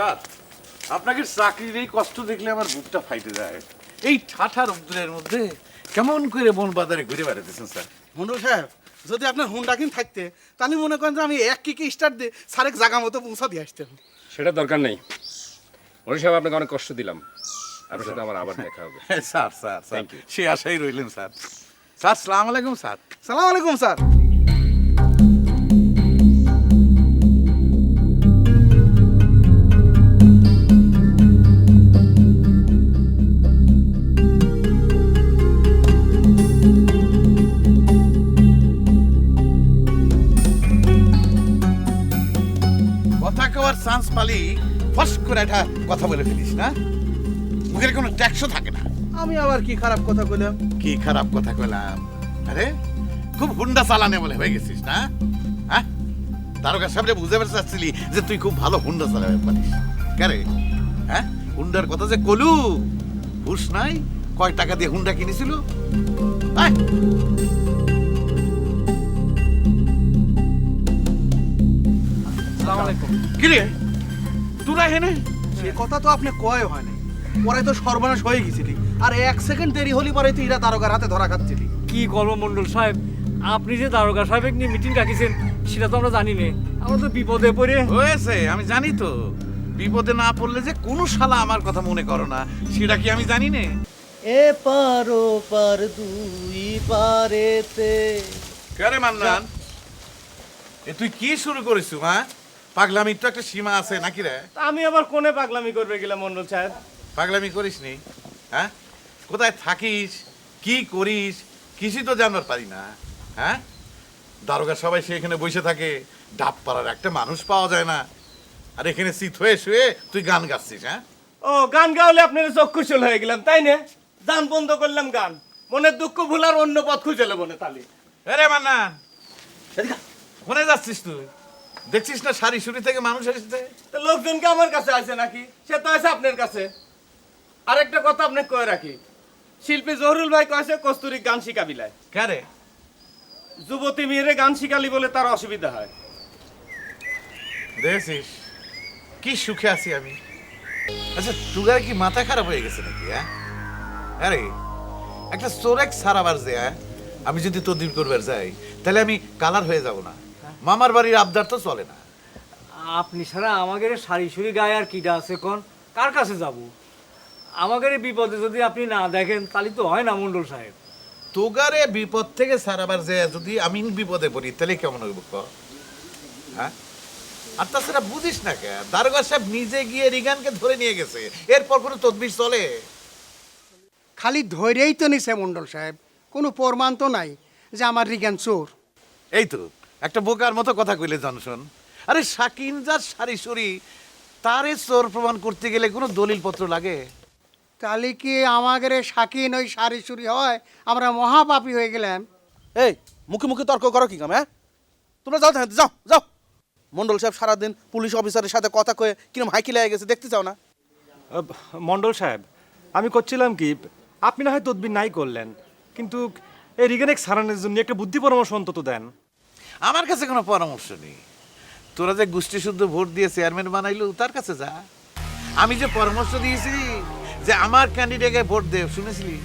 Sir, আপনাকে চাকরির এই কষ্ট দেখলে আমার বুকটা ফাইটে যায়। এই ঠাঠা রোদ্দুরের মধ্যে কেমন করে বন বাজারে ঘুরে বেড়াতেছেন স্যার? মন্ডল সাহেব, যদি আপনার হুন্ডা কিন থাকতে তাহলে মনে করেন যে আমি এক কিকে স্টার্ট দিয়ে সারেক জায়গা মতো পৌঁছা দিয়ে আসতাম। সেটা দরকার নেই। মনির সাহেব, আপনাকে অনেক কষ্ট দিলাম। আপনার সাথে আমার আবার দেখা হবে। Sir sir sir Thank you. সে আশাই রইলেন স্যার। স্যার সালাম আলাইকুম স্যার। সালাম আলাইকুম স্যার। কথা কওয়ার চান্স পালি ফস করে একটা কথা বলে ফেলিস না, মুখের কোনো ট্যাক্সও থাকে না। আমি আবার কি খারাপ কথা কইলাম? কি খারাপ কথা কইলাম? আরে খুব হুন্ডা চালানে বলে হয়ে গেছিস না? হ্যাঁ, দারোগা সাহেবরে বুঝে বেড়ে চাচ্ছিলি যে তুই খুব ভালো হুন্ডা চালাতে পারিস। কারে হ্যাঁ, হুন্ডার কথা যে কলু, হুশ নাই? কয় টাকা দিয়ে হুন্ডা কিনেছিল? আয়, আসসালামু আলাইকুম। কিরে তোরা হেনে? সে কথা তো আপনি কয় হয় নাই, পরে তো সর্বনাশ হয়ে গেছিলি। আর এক সেকেন্ড দেরি হলি পরে তুই এরা দারোগার হাতে ধরা খাচ্ছিলি। কি করব মন্ডল সাহেব, আপনি যে দারোগা সাহেব নিয়ে মিটিং ডাকিছেন সেটা তো আমরা জানি না। আমরা তো বিপদে পড়ে। হয়েছে, আমি জানি তো। বিপদে না পড়লে যে কোন শালা আমার কথা মনে করো না সেটা কি আমি জানি না? এ পারো পার দুই পারেতে। কারে মান্নান, এ তুই কি শুরু করেছিস? হ্যাঁ, পাগলামির তো একটা সীমা আছে নাকি রে? আমি আবার কোনে পাগলামি করবে গেলাম মন্ডল সাহেব? পাগলামি করিস নি? হ্যাঁ, কোথায় থাকিস, কি করিস কিছুই তো জানবার পারি না। হ্যাঁ, দারোগা সবাই সে এখানে বসে থাকে, ডাব পাড়ার একটা মানুষ পাওয়া যায় না, আর এখানে শীত হয়ে শুয়ে তুই গান গাচ্ছিস। হ্যাঁ, ও গান গাওয়ালে আপনার চক্ষুশূল হয়ে গেলাম তাই না? গান বন্ধ করলাম, গান মনের দুঃখ ভুলার অন্য পথ খুঁজে নেবো না তালি। আরে মান্নান, কোনে যাচ্ছিস তুই? দেখছিস না সারি সুরি থেকে মানুষ এসেছে? তো লোকজনকে আমার কাছে আছে নাকি? সে তো আছে আপনার কাছে। আরেকটা কথা আপনাকে কয়ে রাখি, শিল্পী জহুরুল ভাই কয়েছে কস্তুরী গান শিখাবিলায়। কারে? যুবতী মেয়েরে গান শিখালি বলে তার অসুবিধা হয়। দেখছিস কি সুখে আছি আমি। আচ্ছা তুগার কি মাথা খারাপ হয়ে গেছে নাকি? হ্যাঁ, আরে একটা চোরেক সারাবার যে আমি যদি তদবির করবার যাই তাহলে আমি কালার হয়ে যাব না? মামার বাড়ির আবদার তো চলে না। আপনি ছাড়া আমাদের সারি সুরি গায়ে আর কিটা আছে কোন? কার কাছে যাব? আমাদের বিপদে যদি আপনি না দেখেন তাহলে তো হয় না মন্ডল সাহেব। তোগারে বিপদ থেকে সারাবার যে যদি আমি বিপদে পড়ি তাহলে কেমন হইব ক? হ্যাঁ, আর তাছাড়া বুঝিস না কে, দারোগা সাহেব নিজে গিয়ে রিগানকে ধরে নিয়ে গেছে, এরপর কোনো তদবির চলে? খালি ধৈর্যই তো নিছে মন্ডল সাহেব, কোনো প্রমাণ তো নাই যে আমার রিগান চোর। এই তো একটা বোকার মতো কথা কইলে জনশন। আরে শাকিন যার সারি সরি, তারে চোর প্রমাণ করতে গেলে কোনো দলিল পত্র লাগে? তাহলে কি আমাদের শাকিন ওই সারি সুরি হয়, আমরা মহাপাপী হয়ে গেলাম? এই মুখে মুখে তর্ক করো কি কাম? হ্যাঁ, তোমরা যাও, যাও যাও। মন্ডল সাহেব সারাদিন পুলিশ অফিসারের সাথে কথা কয়ে কিরম হাইকি লেগে গেছে, দেখতে চাও না? মন্ডল সাহেব, আমি করছিলাম কি, আপনি না হয় তদবির নাই করলেন, কিন্তু এই রিগানেক সারানোর জন্য একটা বুদ্ধি পরামর্শ অন্তত দেন। আমার কাছে কোনো পরামর্শ নেই। তোরা যে গোষ্ঠী শুদ্ধ ভোট দিয়ে চেয়ারম্যান বানাইলো তার কাছে যা। আমি যে পরামর্শ দিয়েছি যে আমার ক্যান্ডিডেটকে ভোট দে, শুনেছিলি?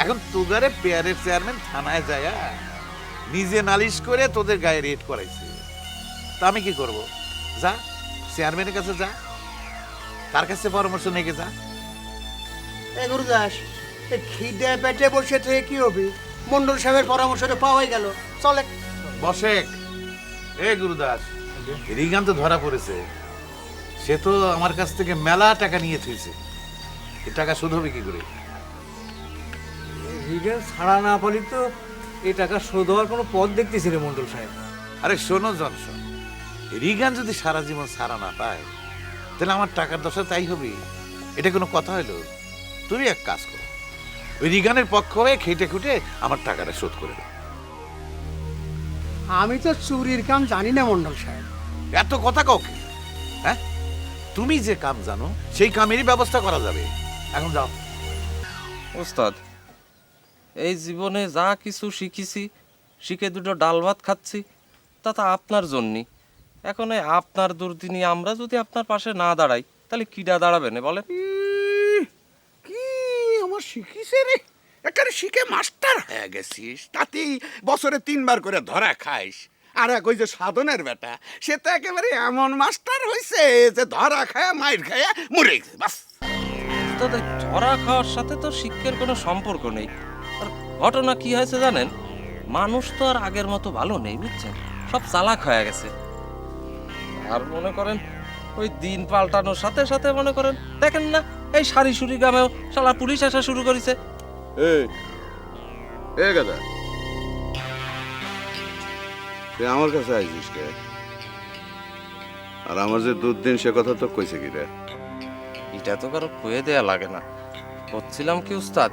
এখন তোগারে পেয়ারের চেয়ারম্যান থানায় যায় নিজে নালিশ করে তোদের গায়ে রেড করাইছে। তা আমি কি করব? যা চেয়ারম্যানের কাছে যা, তার কাছে পরামর্শ নিয়ে যা। এ গুরুদাস, খিদে পেটে বসে থেকে কি হবে? মন্ডল সাহেবের পরামর্শটা পাওয়াই গেল, চলে। বসেক, এ গুরুদাস, রিগান তো ধরা পড়েছে। সে তো আমার কাছ থেকে মেলা টাকা নিয়ে থুইছে, এ টাকা শোধ হবে কি করে? রিগেল ছাড়া না পারি তো এই টাকা শোধ হওয়ার কোনো পথ দেখতেছি রে মন্ডল সাহেব। আরে শোনো জনসন, রিগান যদি সারা জীবন সারা না পায় তাহলে আমার টাকার দশা তাই হবে? এটা কোনো কথা হইলো? তুমি এক কাজ করো, ওই রিগানের পক্ষ হয়ে খেটে খুঁটে আমার টাকাটা শোধ করে দাও। আমি তো চুরির কাম জানি না মন্ডল সাহেব। এত কথা কাউকে? হ্যাঁ, তুমি যে কাম জানো সেই কামেরই ব্যবস্থা করা যাবে। এখন যাও। ওস্তাদ, এই জীবনে যা কিছু শিখেছি, শিখে দুটো ডাল ভাত খাচ্ছি, তা আপনার জন্যই। এখন এই আপনার দুর্দিনে আমরা যদি আপনার পাশে না দাঁড়াই তাহলে কিডা দাঁড়াবে না বলেন? কি আমার শিখিছে রে, একেবারে শিখে মাস্টার হয়ে গেছিস, তাতেই বছরে 3 বার করে ধরা খাইস। আর এক ওই যে সাধনের বেটা, সে তো একেবারে এমন মাস্টার হইছে যে ধরা খায়া মাইর খায়া মরে গেছে বাস। তো দেখ, ধরা খাওয়ার সাথে তো শিক্ষার কোনো সম্পর্ক নেই। আর ঘটনা কি হয়েছে জানেন, মানুষ তো আর আগের মতো ভালো নেই, বুঝছেন, সব চালাক হয়ে গেছে। আর মনে করেন ওই দিন পাল্টানোর সাথে সাথে মনে করেন দেখেন না, এই সারিসুরি গ্রামেও শালা পুলিশ আসা শুরু করেছে। এ গাদা, তুই আমার কাছে আইছিস কে? আর আমার যে দুধ দিন সে কথা তো কইছে কি রে? এটা তো কারো কয়ে দেয়া লাগে না। বলছিলাম কি উস্তাদ,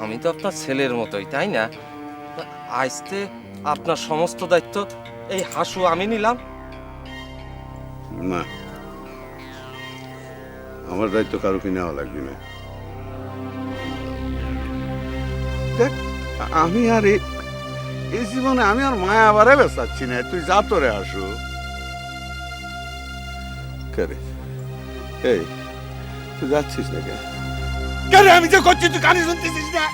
আমি তো আপনার ছেলের মতোই, তাই না? আজকে আপনার সমস্ত দায়িত্ব এই হাসু আমি নিলাম। না, আমার দায়িত্ব কারো কি নেওয়া লাগবে না। দেখ, আমি আর এই জীবনে আমি আর মায়া আবারে বেসাচ্ছি না, তুই যা তোরে আসু। করে এই তুই যাচ্ছিস না কে? কেন আমি যে করছি তুই কানে শুনতেছিস না?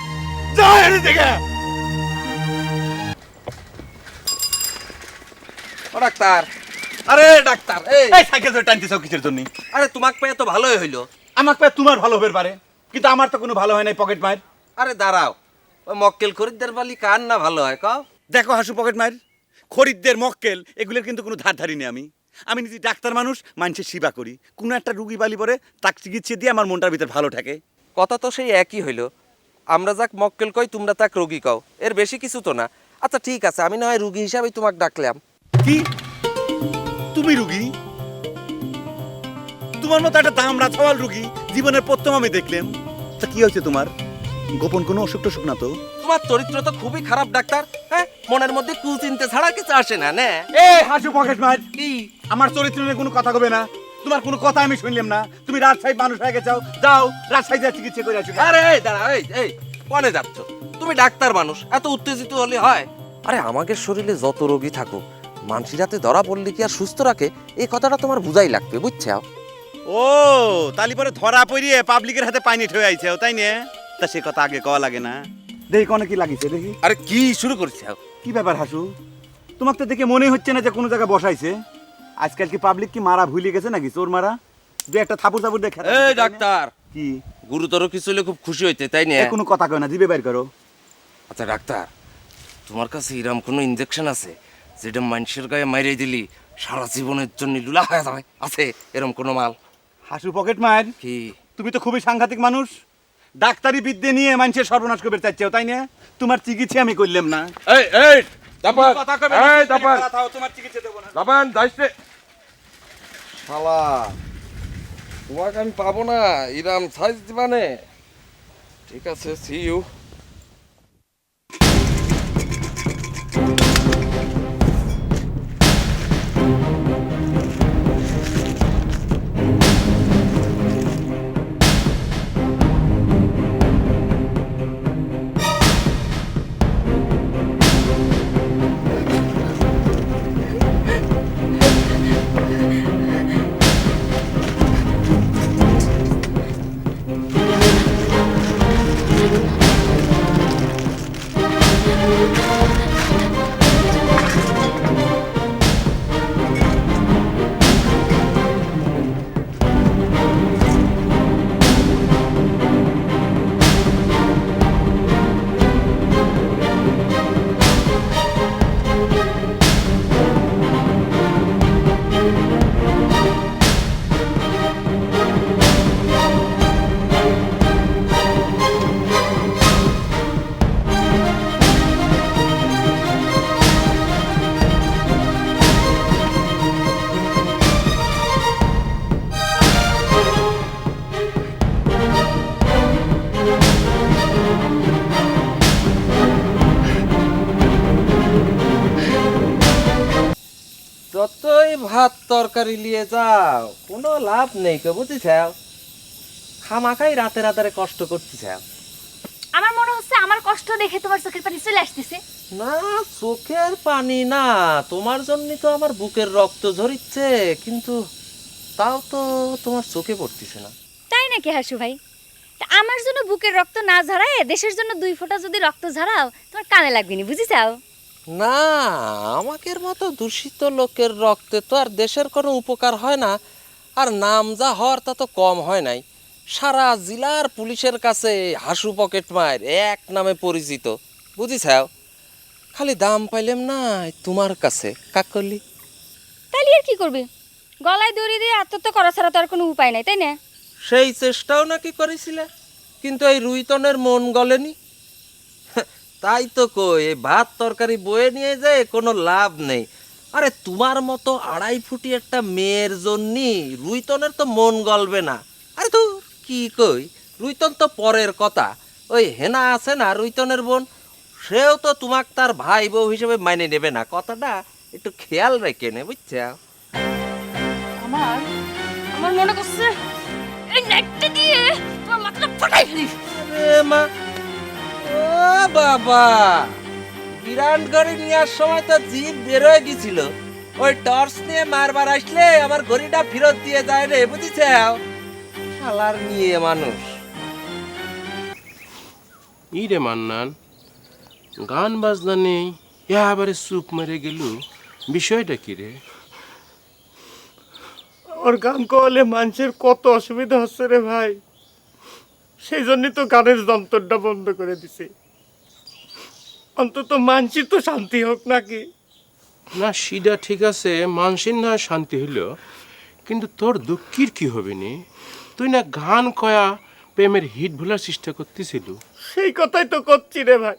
যা এনে দেখে। ও ডাক্তার, আরে ডাক্তার, এই সাইকেল ধরে টানতেছ কিসের জন্য? আরে তোমাকে পেয়ে তো ভালোই হইলো। আমাকে পেয়ে তোমার ভালো হতে পারে, কিন্তু আমার তো কোনো ভালো হয় নাই পকেট মার। আরে দাঁড়াও, ওই মক্কেল খরিদ্দার বালি কার না ভালো হয় কও? দেখো হাসু পকেট মার, খরিদ্দের মক্কেল এগুলোর কিন্তু কোনো ধার ধারি নেই। আমি নিজে ডাক্তার মানুষ, মানুষের সেবা করি। কোনো একটা রুগী বালি পরে তাকে চিকিৎসা দিয়ে আমার মনটার ভিতর ভালো থাকে। কথা তো সেই একই হইলো। আমরা যাক মক্কেল কই, তোমরা তাক রোগী কও, এর বেশি কিছু তো না। আচ্ছা ঠিক আছে, আমি না হয় রুগী হিসাবেই তোমাকে ডাকলাম। কি তুমি রুগী? তোমার মতো একটা দামড়া ছাওয়াল রুগী জীবনের প্রথম আমি দেখলাম। তা কি হয়েছে তোমার? গোপন কোনো অসুখ টসুখ না তো? তোমার চরিত্র তো খুবই খারাপ ডাক্তার। হ্যাঁ, মনের মধ্যে কুচিন্তা ছাড়া কিছু আসে না। না এ হাসু পকেট মার, কি আমার চরিত্র নিয়ে কোনো কথা কবে না। তোমার কোনো কথা আমি শুনলাম না। তুমি রাজশাহী মানুষ হয়ে গেছো, যাও রাজশাহী যা চিকিৎসা করে আসো। আরে এই দাঁড়া, এই কনে যাচ্ছ? তুমি ডাক্তার মানুষ, এত উত্তেজিত হলে হয়? আরে আমাদের শরীরে যত রোগী থাকুক, মানসির হাতে ধরা পড়লে কি আর সুস্থ রাখে, এই কথাটা তোমার বুঝাই লাগবে, বুঝছো? ও তালি পরে ধরা পড়িয়ে পাবলিকের হাতে পানি ঠয়ে আইছে, তাই না? তা সে কথা আগে কওয়া লাগে না? দেখি কোনে কি লাগিছে দেখি। আরে কি শুরু করছে? কি ব্যাপার হাসু, তোমাকে তো দেখে মনে হচ্ছে না যে কোনো জায়গায় বসাইছে। আজকাল কি পাবলিক কি মারা ভুলে গেছে নাকি? চোর মারা দু একটা থাপুর থাপুর দেখে। এই ডাক্তার, কি গুরুতর কিছু হলে খুব খুশি হইতে, তাই না? কোনো কথা কয় না, জিবে বাইর করো। আচ্ছা ডাক্তার, তোমার কাছে এরকম কোনো ইনজেকশন আছে যেটা মানুষের গায়ে মাইরে দিলি সারা জীবনের জন্য লুলা হয়ে যাবে? আছে এরকম কোনো মাল? হাসু পকেট মার, কি তুমি তো খুবই সাংঘাতিক মানুষ। ডাক্তারি বিদ্যে নিয়ে মানুষের সর্বনাশ করতে চাচ্ছেও, তাই না? তোমার চিকিৎসা আমি করলাম না। এই দাপান, কথা কবে না, এই দাপান, তোমার চিকিৎসা দেবো না। দাপান যাইছে। শালা, তোমাকে আমি পাবো না ইরাম সাইজ দিবানে। ঠিক আছে, সি ইউ। যতই ভাত তরকারি নিয়ে যাও, কোনো লাভ নেই, কে বুঝেছাও? খামাখাই রাতে রাতে কষ্ট করতেছাও। আমার মনে হচ্ছে আমার কষ্ট দেখে তোমার চোখের পানি চলে আসতেছে। না, চোখের পানি না, তোমার জন্য তো আমার বুকের রক্ত ঝরিচ্ছে। কিন্তু তাও তো তোমার চোখে পড়তেছে না। তাই নাকি হাসু ভাই? তা আমার জন্য বুকের রক্ত না ঝরায় দেশের জন্য 2 ফোঁটা যদি রক্ত ঝরাও তোমার কানে লাগবে না, বুঝিছাও? না, আমাকের মতো দূষিত লোকের রক্তে তো আর দেশের কোনো উপকার হয় না, আর নাম যা হওয়ার তা তো কম হয় নাই। সারা জেলার পুলিশের কাছে হাসু পকেট মার এক নামে পরিচিত, বুঝিছাও? খালি দাম পাইলাম না তোমার কাছে, কাকলি। তাহলে আর কি করবে? গলায় দড়ি দিয়ে আত্মহত্যা করা ছাড়া তো আর কোনো উপায় নাই, তাই না? সেই চেষ্টাও নাকি করেছিলে, কিন্তু এই রুইতনের মন গলেনি। তাই তো কই, এই ভাত তরকারি বয়ে নিয়ে যায় কোনো লাভ নেই। আরে তোমার মতো 2.5 ফুটি একটা মেয়ের জন্যই রুইতনের তো মন গলবে না। আরে তো কি কই, রুইতন তো পরের কথা। ওই হেনা আছে না রুইতনের বোন, সেও তো তোমাকে তার ভাই বউ হিসেবে মাইনে নেবে না। কথাটা একটু খেয়াল রেখে নে, বুঝছো? আমার আমার মনে করছে এই নেটটা দিয়ে তোমার মাথাটা ফাটাই ফেলি। আরে মা, ও বাবা, বিরাট গাড়ি নেওয়ার সময় তো জিপ বেরোয় গেছিল। ওই টর্চ নিয়ে মারবার আসলে আমার ঘড়িটা ফেরত দিয়ে যায় রে, বুঝিস? শালার নিয়ে মানুষ। ই রে মান্নান, গান বাজনা নেই, এবারে চুপ মেরে গেল, বিষয়টা কি রে? আমার গান করলে মানুষের কত অসুবিধা হচ্ছে রে ভাই, সেই জন্যই তো গানের যন্ত্রটা বন্ধ করে দিছে। অন্তত মানসির তো শান্তি হোক নাকি। না সিডা ঠিক আছে, মানসির না শান্তি হইল, কিন্তু তোর দুঃখীর কি হবে নি? তুই না গান কয়া প্রেমের হিট ভুলার চেষ্টা করতেছিল। সেই কথাই তো করছি রে ভাই,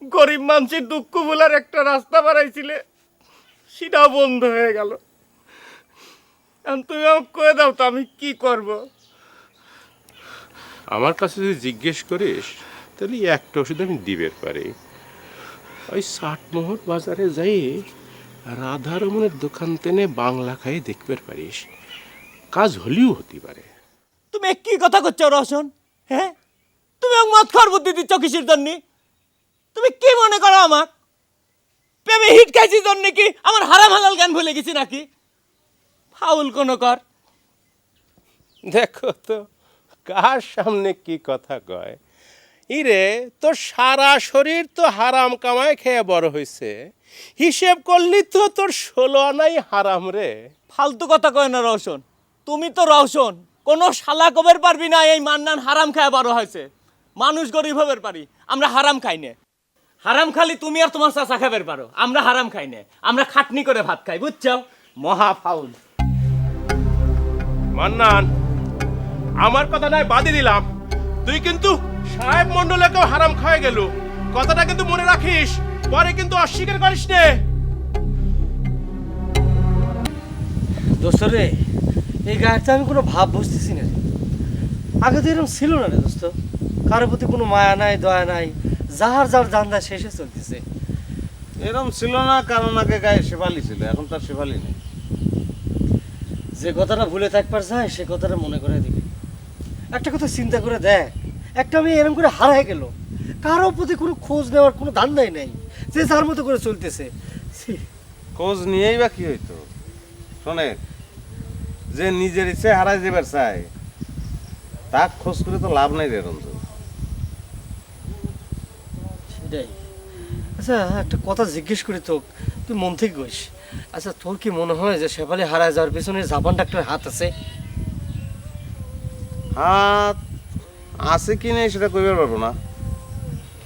গরিব মানুষের দুঃখ ভোলার একটা রাস্তা বাড়াইছিলে, সেটাও বন্ধ হয়ে গেল। এখন তুমি আমাকে কয়ে দাও তো আমি কি করব? আমার কাছে যদি জিজ্ঞেস করিস তাহলে একটা ওষুধ আমি দিবের পারি। ওই 60 বাজারে যাই রাধারমণের দোকান তেনে বাংলা খাই দেখবে পারিস, কাজ হলেও হতে পারে। তুমি কি কথা করছো রোশন? হ্যাঁ, তুমি আমাকে মদ খাওয়ার বুদ্ধি দিচ্ছ কিসের জন্য? তুমি কি মনে করো আমাক প্রেমে হিট খাইছি জন্য কি আমার হারাম হালাল জ্ঞান ভুলে গেছি নাকি? ফাউল কোন কর। দেখো তো কার সামনে কি কথা কয়। ইরে তোর সারা শরীর তো হারাম কামায় খেয়ে বড় হয়েছে, হিসেব করলি তো তোর 16 আনাই হারাম রে। ফালতু কথা কয় না রোশন, তুমি তো রোশন কোন শালা কবের পারবি না এই মান্নান হারাম খায় বড় হয়েছে। মানুষ গরিব হবের পারি, আমরা হারাম খাই না। হারাম খালি তুমি আর তোমার চাচা খাবের পারো, আমরা হারাম খাই না, আমরা খাটনি করে ভাত খাই, বুঝছো? মহা ফাউল। মান্নান, আমার কথা নাই বাদই দিলাম, তুই কিন্তু সাহেব মন্ডলেকেও হারাম খাওয়া গেল, কথাটা কিন্তু মনে রাখিস, পরে কিন্তু অস্বীকার করিস নে। দোস্ত রে, এই গায়ের আমি কোনো ভাব বুঝতেছি না। আগে তো এরকম ছিল না রে দোস্ত, কারোর প্রতি কোনো মায়া নাই দয়া নাই, যার যার জান্দা শেষে চলতেছে। এরকম ছিল না, কারণ আগে গায়ে শেফালি ছিল, এখন তার শেফালি নেই। যে কথাটা ভুলে থাকবার যায় সে কথাটা মনে করে দিবি। একটা কথা চিন্তা করে দেখ, একটা মেয়ে এরকম করে হারায় গেল, কারোর প্রতি কোনো খোঁজ নেওয়ার কোনো ধান্দাই নাই, যে যার মতো করে চলতেছে। খোঁজ নিয়েই বা কি হইতো? শোনে, যে নিজের ইচ্ছে হারাই যাবার চায় তা খোঁজ করে তো লাভ নাই রে রঞ্জু। সেটাই। আচ্ছা একটা কথা জিজ্ঞেস করি তো, তুই মন থেকে কইস, আচ্ছা তোর কি মনে হয় যে শেফালি হারায় যাওয়ার পেছনে জাপান ডাক্তারের হাত আছে? হাত আছে কি নেই সেটা কইবার পারবো না,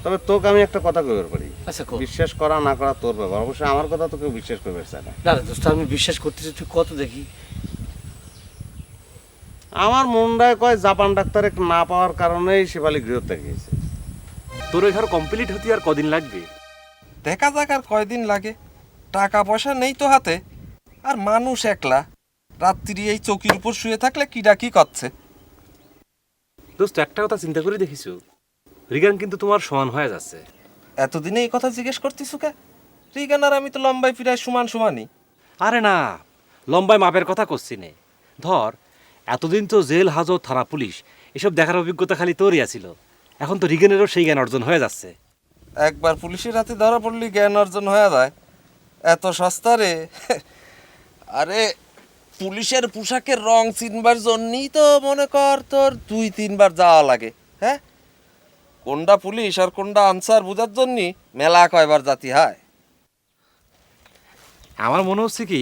তবে তোকে আমি একটা কথা কইবার পারি। আচ্ছা বিশ্বাস করা না করা তোর ব্যাপার, অবশ্যই আমার কথা তো কেউ বিশ্বাস করবে চায় না। না দোস্ত, আমি বিশ্বাস করতেছি, তুই কত দেখি। আমার মনটায় কয় জাপান ডাক্তার না পাওয়ার কারণেই শেফালি গৃহত্যাগ গিয়েছে। তোর ওই ঘর কমপ্লিট হতে আর কদিন লাগবে? দেখা যাক আর কয়দিন লাগে, টাকা পয়সা নেই তো হাতে, আর মানুষ একলা, রাত্রি এই চৌকির উপর শুয়ে থাকলে কিডা কি করছে। দোস্ত একটা কথা চিন্তা করে দেখিছো, রিগান কিন্তু তোমার সমান হয়ে যাচ্ছে। এতদিনে এই কথা জিজ্ঞেস করতিস কে? রিগান আর আমি তো লম্বাই ফিরায় সমান সমানই। আরে না, লম্বায় মাপের কথা করছি নে। ধর এতদিন তো জেল হাজত থানা পুলিশ এসব দেখার অভিজ্ঞতা খালি তোরই আছিল, এখন তো রিগানেরও সেই জ্ঞান অর্জন হয়ে যাচ্ছে। একবার পুলিশের হাতে ধরা পড়লি জ্ঞান অর্জন হয়ে যায়, এত সস্তা রে? আরে পুলিশের পোশাকের রং চিনবার জন্যই তো মনে কর তোর 2-3 বার যাওয়া লাগে। হ্যাঁ, কোনটা পুলিশ আর কোনটা আনসার বোঝার জন্য মেলা কয়বার জাতি হয়। আমার মনে হচ্ছে কি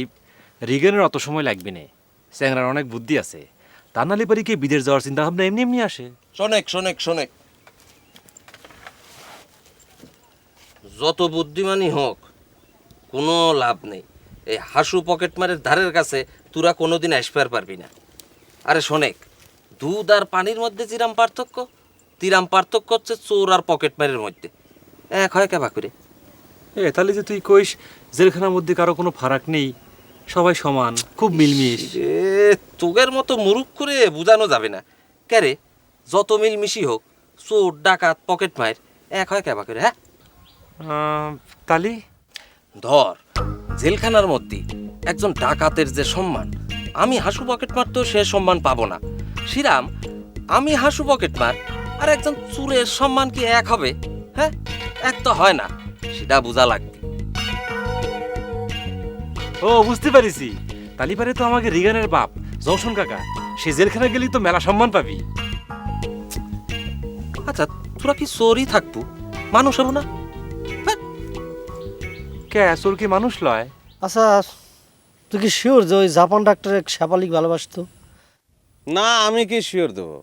রিগেনের অত সময় লাগবে না, স্যাংরার অনেক বুদ্ধি আছে, তা নালি পারি কি বিদেশ যাওয়ার চিন্তা ভাবনা এমনি এমনি আসে। শোনেক যত বুদ্ধিমানই হোক কোনো লাভ নেই, এই হাসু পকেট মারের ধারের কাছে তোরা কোনোদিন আসবার পারবি না। আরে শোনেক, দুধ আর পানির মধ্যে যেরাম পার্থক্য হচ্ছে চোর আর পকেট মারের মধ্যে। এক হয় কেবা করে। তাহলে যে তুই কইস জেলখানার মধ্যে কারো কোনো ফারাক নেই, সবাই সমান, খুব মিলমিশ। তোগের মতো মুরুখ করে বোঝানো যাবে না। ক্যারে যত মিলমিশি হোক, চোর ডাকাত পকেট মার এক হয় কেবা করে। হ্যাঁ, তালি ধর জেলখানার মধ্যে একজন ডাকাতের যে সম্মান, আমি হাসু পকেট মার তো সে সম্মান পাবো না। শ্রীরাম, আমি হাসু পকেট মার আর একজন চোরের সম্মান কি এক হবে? হ্যাঁ, এক তো হয় না, সেটা বোঝা লাগবে। ও বুঝতে পারিছি, তালি পারে তো আমাকে রিগানের বাপ জংশন কাকা, সে জেলখানা গেলেই তো মেলা সম্মান পাবি। আচ্ছা, তোরা কি চোরই থাকবো, মানুষ হবো না? কে চোর কি মানুষ লয়? আচ্ছা, তুই কি শিওর যে ওই জাপান ডাক্তারের শেফালিক ভালোবাসতো? না, আমি কি শিওর দেবো?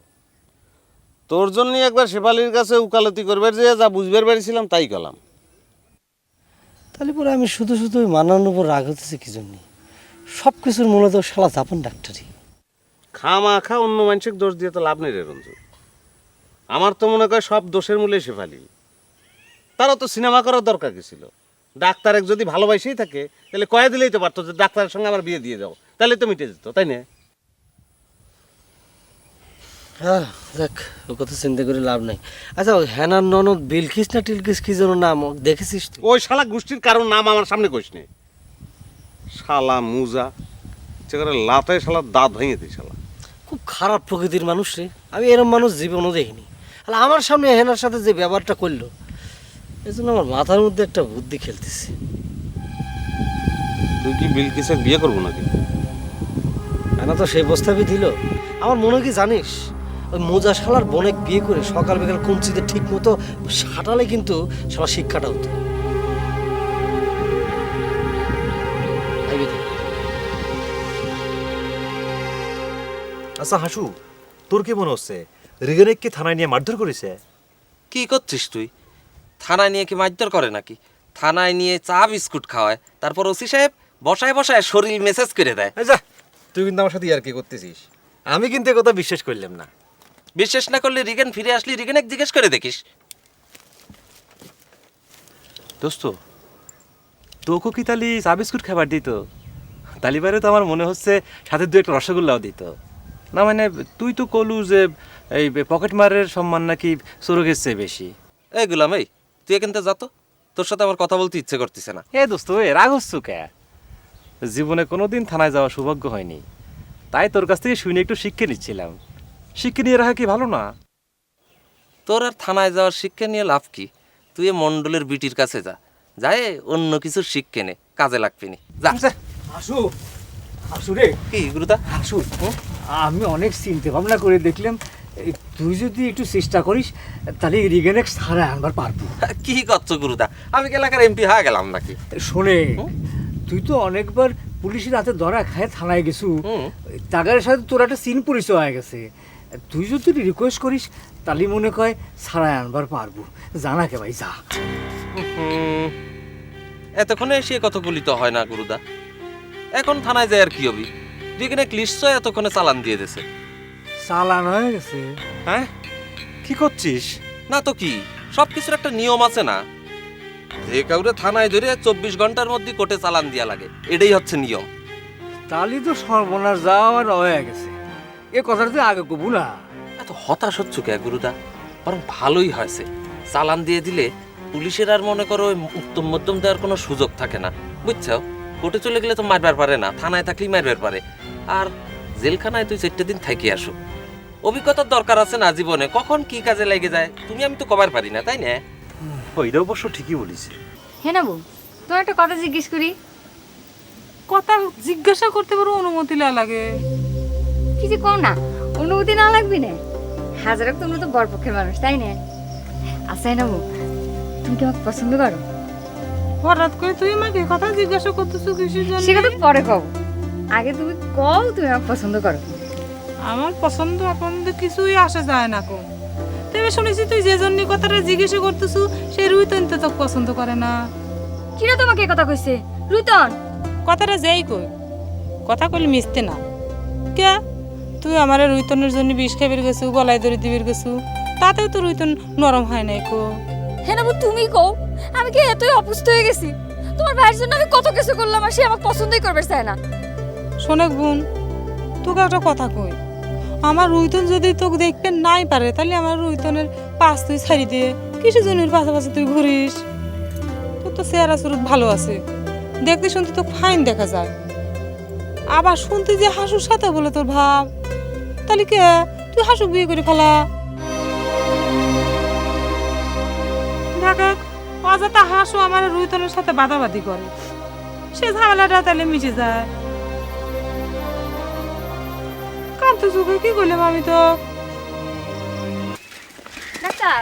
তোর জন্যই একবার শেফালির কাছে উকালতি করবার যে যা বুঝবার পেরেছিলাম তাই করলাম। তাহলে পরে আমি শুধু ওই মানানোর উপর রাগ হতেছে কি জন্য? সব কিছুর মূলত শালা জাপান ডাক্তারই। খামাখা অন্য মানুষের দোষ দিয়ে তো লাভ নেই রে রঞ্জু। আমার তো মনে হয় সব দোষের মূলে শেফালি। তারা তো সিনেমা করার দরকার কি ছিল? ডাক্তার এক যদি ভালোবাসেই থাকে তাহলে কয়ে দিলেই তো পারতো যে ডাক্তারের সঙ্গে আমার বিয়ে দিয়ে যাও, তাহলে তো মিটে যেত, তাই না? হ্যাঁ, দেখ ও কথা চিন্তা করে লাভ নাই। আচ্ছা, ওই হ্যানার ননদ বিলকিস না টিলকিস কি যেন নাম, দেখেছিস তুই? ওই শালা গোষ্ঠীর কারোর নাম আমার সামনে কইস নে। শালা মুজা চেকারে লাতায় শালা দাঁত ভেঙে দিই শালা। খুব খারাপ প্রকৃতির মানুষ রে, আমি এরম মানুষ জীবনও দেখিনি। আর আমার সামনে হেনার সাথে যে ব্যবহারটা করলো, এই জন্য আমার মাথার মধ্যে একটা বুদ্ধি খেলতেছে। তুই কি বিলকিসের বিয়ে করবো নাকি? হেনা তো সেই প্রস্তাবই দিল। আমার মনে কি জানিস, ওই মোজা শালার বোনেক বিয়ে করে সকাল বিকাল কুঞ্চিতে ঠিক মতো সাঁটালে কিন্তু শালা শিক্ষাটা হতো। আচ্ছা হাসু, তোর কি মনে হচ্ছে রিগানের কি থানায় নিয়ে মারধর করেছে? কি করছিস তুই? থানায় নিয়ে কি মারধর করে নাকি? থানায় নিয়ে চা বিস্কুট খাওয়ায়, তারপর ওসি সাহেব বসায় শরীর মেসেজ করে দেয়। যা, তুই কিন্তু আমার সাথে ইয়ার্কি করতেছিস। আমি কিন্তু কথা বিশ্বাস করলাম না। বিশ্বাস না করলে রিগেন ফিরে আসলি রিগেনে জিজ্ঞেস করে দেখিস। দোস্ত, তোকে কি তালি চা বিস্কুট খাবার দিত? তালিবারে তো আমার মনে হচ্ছে সাথে 2 একটা রসগোল্লাও দিত না। মানে তুই তো কলু যে এই পকেট মারের সম্মান নাকি চোরকের চেয়ে বেশি। এই গুলাম, এই তুই এখান থেকে যা তো, তোর সাথে আমার কথা বলতে ইচ্ছে করতেছে না। এ দোস্ত, এ রাগ হচ্ছু কে? জীবনে কোনোদিন থানায় যাওয়া সৌভাগ্য হয়নি, তাই তোর কাছ থেকে শুনে একটু শিক্ষা নিচ্ছিলাম। শিক্ষা নিয়ে রাখা কি ভালো না? তোর আর থানায় যাওয়ার শিক্ষা নিয়ে লাভ কি? তুই মন্ডলের বিটির কাছে যা, যায় অন্য কিছুর শিক্ষা নে, কাজে লাগবি নি। যা। হাসু, হাসু রে, কি গুরুদা? হাসু, আমি অনেক চিন্তা ভাবনা করে দেখলাম, তুই যদি একটু চেষ্টা করিস তাহলে রিগেনেক্স ছাড়া আনবার পারবো। কি করছো গুরুদা? আমি কি এলাকার এমপি হয়ে গেলাম নাকি? শোনে, তুই তো অনেকবার পুলিশের হাতে ধরা খায় থানায় গেছু, তাগারের সাথে তোর একটা চিন পরিচয় হয়ে গেছে। তুই যদি রিকোয়েস্ট করিস তাহলে মনে কয় ছাড়াই আনবার পারবো। জানা কে ভাই, যা। এতক্ষণে এসে কতগুলি তো হয় না গুরুদা। এখন থানায় যায় আর কি হবি? যেখানে নিশ্চয় এতক্ষণে চালান দিয়ে দিয়েছে। চালান হয়ে গেছে? হ্যাঁ, কি করছিস? না তো কি, সবকিছুর একটা নিয়ম আছে না? যে কাউরে থানায় ধরে 24 ঘন্টার মধ্যে কোর্টে চালান দিয়া লাগে, এটাই হচ্ছে নিয়ম। তাহলে তো সর্বনাশ যাওয়ার হয়ে গেছে। এ কথাটা তুই আগে কবু না। এত হতাশ হচ্ছ কে গুরুদা? বরং ভালোই হয়েছে, চালান দিয়ে দিলে পুলিশের আর মনে করো উত্তম মধ্যম দেওয়ার কোনো সুযোগ থাকে না, বুঝছো? কোর্টে চলে গেলে তো মারবার পারে না, থানায় থাকলেই মারবার পারে। আর জেলখানায় তুই 4 দিন থাকি আসো, অভিজ্ঞতার দরকার আছে না জীবনে, কখন কি কাজে লেগে যায় তুমি আমি তো কবার পারি না, তাই না? ওইটা অবশ্য ঠিকই বলিস। হ্যাঁ না বউ, তোমার একটা কথা জিজ্ঞেস করি। কথা জিজ্ঞাসা করতে পারো অনুমতি লেওয়া লাগে। কি যে কও না, অনুমতি না লাগবি না। হাজার হোক তোমরা তো বরপক্ষের মানুষ, তাই না? আচ্ছা নামু, তুমি কি আমাকে পছন্দ করো? হঠাৎ করে তুই আমাকে কথা জিজ্ঞাসা করতেছো কিসের জন্য? সেটা তো পরে কও, আগে তুমি কও তুমি আমাকে পছন্দ করো। আমার পছন্দ আপন্দ কিছুই আসে যায় না কো। তবে শুনেছি তুই যে জন্য কথাটা জিজ্ঞাসা করতেছো সেই রুইতন তো তোকে পছন্দ করে না। কিরা তোমাকে এই কথা কইছে? রুইতন কথাটা যেই কই, কথা কইলে মিশতে না। কে তুই আমার রুইতনের জন্য বিষ খাইবার গেছু, গলায় দড়ি দিবির গেছু, তাতেও তো রুইতন নরম হয় নাই কো। হ্যাঁ নাবু, তুমি কও আমি কি এতই অপুষ্ট হয়ে গেছি? তোমার ভাইয়ের জন্য আমি কত কিছু করলাম আর সে আমাকে পছন্দই করবে চায় না। শোনেক বোন, তোকে একটা কথা কই, আমার রুইতন যদি তোকে দেখতে নাই পারে তাহলে আমার রুইতনের পাশ তুই ছাড়ি দিয়ে কিসের জন্য পাশাপাশি তুই ঘুরিস? তোর তো চেহারা সুরত ভালো আছে, দেখতে শুনতে তো ফাইন দেখা যায়। আবার শুনতে যে হাসুর সাথে বলে তোর ভাব, তাহলে কে তুই হাসু বিয়ে করে ফেলা? দেখ অযথা হাসু আমার রুইতনের সাথে বাদাবাদি করে, সে ঝামেলাটা তাহলে মিশে যায়। কাঁদতে চোখে কি করলাম আমি তো? ডাক্তার,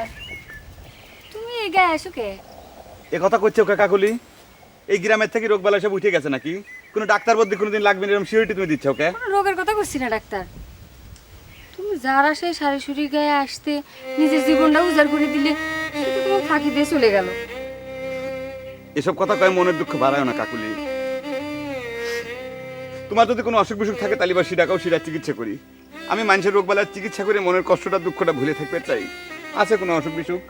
তুমি এই গায়ে আসো কে? এ কথা করছে ওকে কাকুলি? এই গ্রামের থেকে রোগ বালা সব উঠে গেছে নাকি? কোনো ডাক্তার বদ্দি কোনোদিন লাগবে না এরকম সিউরিটি তুমি দিচ্ছ ওকে? কোনো রোগের কথা করছি না ডাক্তার। তুমি যারা সেই সারি গায়ে আসতে নিজের জীবনটা উজাড় করে দিলে, সেটা তোমার ফাঁকি দিয়ে চলে গেল। এসব কথা কয় মনের দুঃখ বাড়ায় না কাকুলি। তোমার যদি কোনো অসুখ বিসুখ থাকে তাহলে বা সেটাকেও সেটার চিকিৎসা করি। আমি মানুষের রোগ বালার চিকিৎসা করে মনের কষ্টটা দুঃখটা ভুলে থাকতে চাই। আছে কোনো অসুখ বিসুখ?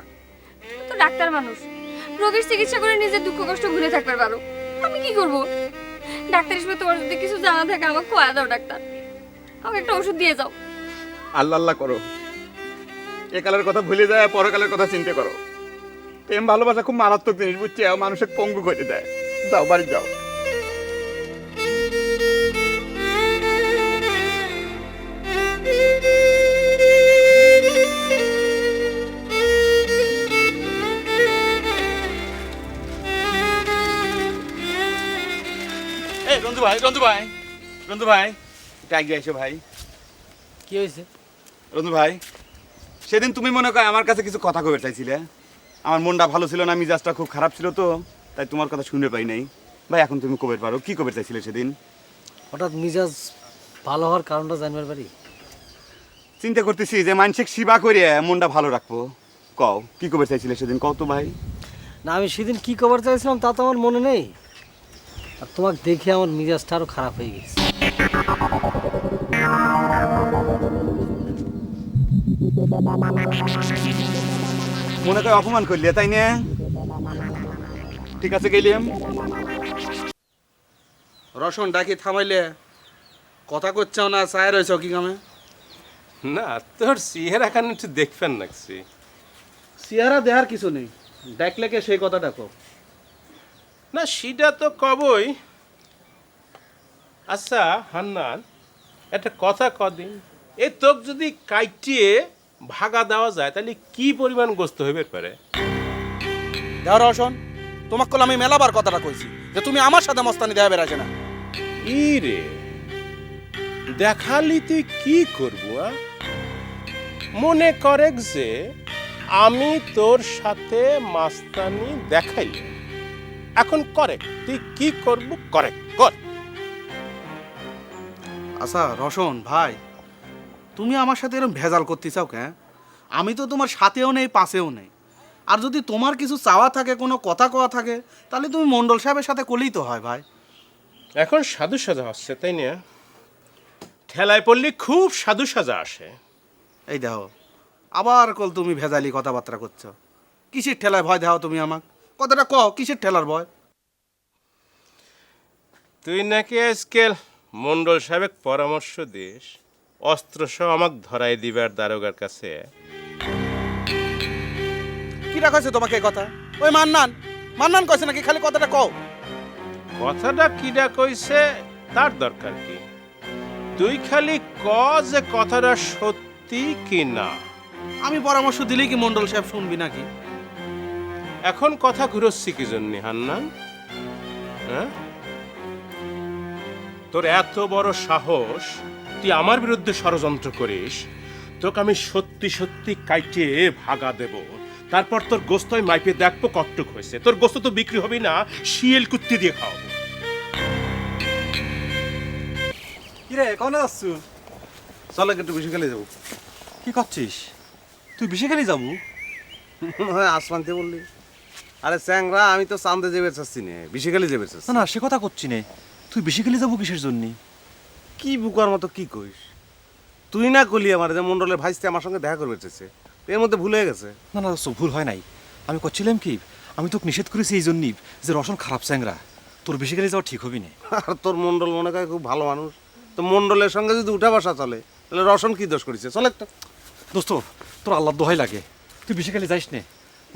তো ডাক্তার মানুষ, রোগের চিকিৎসা করে নিজের দুঃখ কষ্ট ভুলে থাকতে পারো। আমি কি করব? ডাক্তার হিসেবে তোমার যদি কিছু জানা থাকে আমাকে খোয়া দাও ডাক্তার, আমাকে একটা ওষুধ দিয়ে যাও। আল্লাহ আল্লাহ করো, একালের কথা ভুলে যায় পরকালের কথা চিন্তা করো। প্রেম ভালোবাসা খুব মারাত্মক জিনিস বুঝছে, মানুষের পঙ্গু করে দেয়। যাও বাড়ি যাও। এই রঞ্জু ভাই, রঞ্জু ভাই, রঞ্জু ভাই, এটা আগে এসো ভাই। কি হয়েছে? রঞ্জু ভাই, সেদিন তুমি মনে করো আমার কাছে কিছু কথা কবে চাইছিলে। আমার মনটা ভালো ছিল না, মিজাজটা খুব খারাপ ছিল, তো তাই তোমার কথা শুনে পাই নাই। ভাই এখন তুমি কবে পারো, কি কবে চাইছিলে সেদিন? হঠাৎ মিজাজ ভালো হওয়ার কারণটা জানবার পারি? চিন্তা করতেছি যে মানসিক সেবা করে মনটা ভালো রাখবো। কও কি কবে চাইছিলে সেদিন, কও তো ভাই। না, আমি সেদিন কি খবর চাইছিলাম তা তো আমার মনে নেই। আর তোমাকে দেখে আমার মিজাজটা আরো খারাপ হয়ে গেছে। মনে করে অপমান করলে তাই না? ঠিক আছে গেলাম। রসন ডাকি থামাইলে কথা করছাও না, চায় রয়েছ কি কামে? না, তোর চেহারা খান একটু দেখবেন নাকছি। চেহারা দেহার কিছু নেই, দেখলে কে সেই কথাটা কো। না সেটা তো কবই। আচ্ছা হান্নান, একটা কথা কদিন, এ তোক যদি কাইটিয়ে ভাগা দেওয়া যায় তাহলে কি পরিমাণ গোস্ত হইবে পারে? দেহ রসন, তোমাকে কল আমি মেলাবার কথাটা কইছি যে তুমি আমার সাথে মস্তানি দেয়া বেড়াছে না। ই রে, দেখালি তুই কি করবো? মনে করে যে আমি তোর সাথে মাস্তানি দেখাই, এখন করে তুই কি করবো করে কর। আচ্ছা রসন ভাই, তুমি আমার সাথে এরকম ভেজাল করতে চাও কেন? আমি তো তোমার সাথেও নেই পাশেও নেই। আর যদি তোমার কিছু চাওয়া থাকে, কোনো কথা কওয়া থাকে, তাহলে তুমি মন্ডল সাহেবের সাথে করলেই তো হয় ভাই। এখন সাধু সাজা হচ্ছে তাই না? ঠেলায় পড়লে খুব সাধু সাজা আসে। এই দেখো আবার কল তুমি ভেজালি কথাবার্তা করছো। কিসের ঠেলায় ভয় দাও তুমি আমাকে? কথাটা কও, কিসের ঠেলার ভয়? তুই নাকি আজকাল মন্ডল সাহেব পরামর্শ দিস অস্ত্র সহ আমাকে ধরাই দিবার দারোগার কাছে। কি রাখাছে তোমাকে এই কথা? ওই মান্নান মান্নান কইছে নাকি? খালি কথাটা কও। কথাটা কিডা কইছে তার দরকার কি? তুই খালি ক যে কথাটা সত্যি কি না। আমি পরামর্শ দিলেই কি মন্ডল সাহেব শুনবি নাকি? এখন কথা ঘুরোচ্ছি কি জন্য হান্নান? হ্যাঁ, তোর এত বড় সাহস, তুই আমার বিরুদ্ধে ষড়যন্ত্র করিস। তোকে আমি সত্যি সত্যি কাইটে ভাগা দেব। তারপর তোর গোস্ত আমি মাইপে দেখবো কটটুক হয়েছে। তোর গোস্ত তো বিক্রি হবে না, শিয়েল কুত্তি দিয়ে খাওয়াবো। কিরে কোনে যাচ্ছ? চলে একটু বেশি খেলে যাবো। কি করছিস তুই? বেশি খালি যাবো? আসমানতে বললি? আরে চ্যাংরা, আমি তো চান্দে যাবে চাচ্ছি না, বেশি খেলে যাবে চাচ্ছি। না না, সে কথা করছি নে। তুই বেশি খালি যাবো কিসের জন্য? কি বুকার মতো কি কইস? তুই না কলি আমার যে মন্ডলের ভাইস্তে আমার সঙ্গে দেখা করবে চেয়েছে, এর মধ্যে ভুল হয়ে গেছে। না না দোস্ত, ভুল হয় নাই। আমি করছিলাম কি, আমি তোকে নিষেধ করেছি এই জন্যই যে রসন খারাপ চ্যাংরা, তোর বেশি খালি যাওয়া ঠিক হবি না। আর তোর মন্ডল মনে করে খুব ভালো মানুষ, তো মন্ডলের সঙ্গে যদি উঠা বসা চলে তাহলে রসন কি দোষ করেছে? চলে একটা। দোস্ত তোর আল্লাহ দোহাই লাগে, তুই বেশি খালি যাইস নে।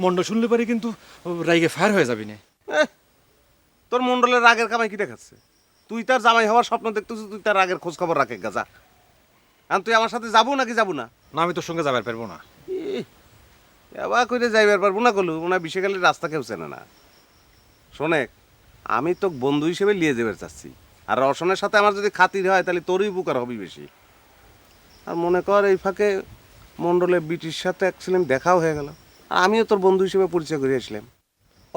মন্ডল শুনলে পারি কিন্তু রাইগে ফায়ার হয়ে যাবি না। তোর মন্ডলের রাগের কামাই কি দেখাচ্ছে? তুই তার জামাই হওয়ার স্বপ্ন দেখতেছিস, তুই তার রাগের খোঁজ খবর রাখে গা, যা। আর তুই আমার সাথে যাবো নাকি যাবো না? না, আমি তোর সঙ্গে যাবার পারবো না। এবার করে যাইবার পারবো না কলু, ওনা বিশেষকালের রাস্তা কেউ চেনে না। শোনে, আমি তো বন্ধু হিসেবে নিয়ে যাবে চাচ্ছি, আর রসনের সাথে আমার যদি খাতির হয় তাহলে তোরই উপকার হবে বেশি। আর মনে কর এই ফাঁকে মন্ডলের বিটির সাথে অ্যাকচুয়ালি দেখাও হয়ে গেল, আর আমিও তোর বন্ধু হিসেবে পরিচয় করে আসলাম।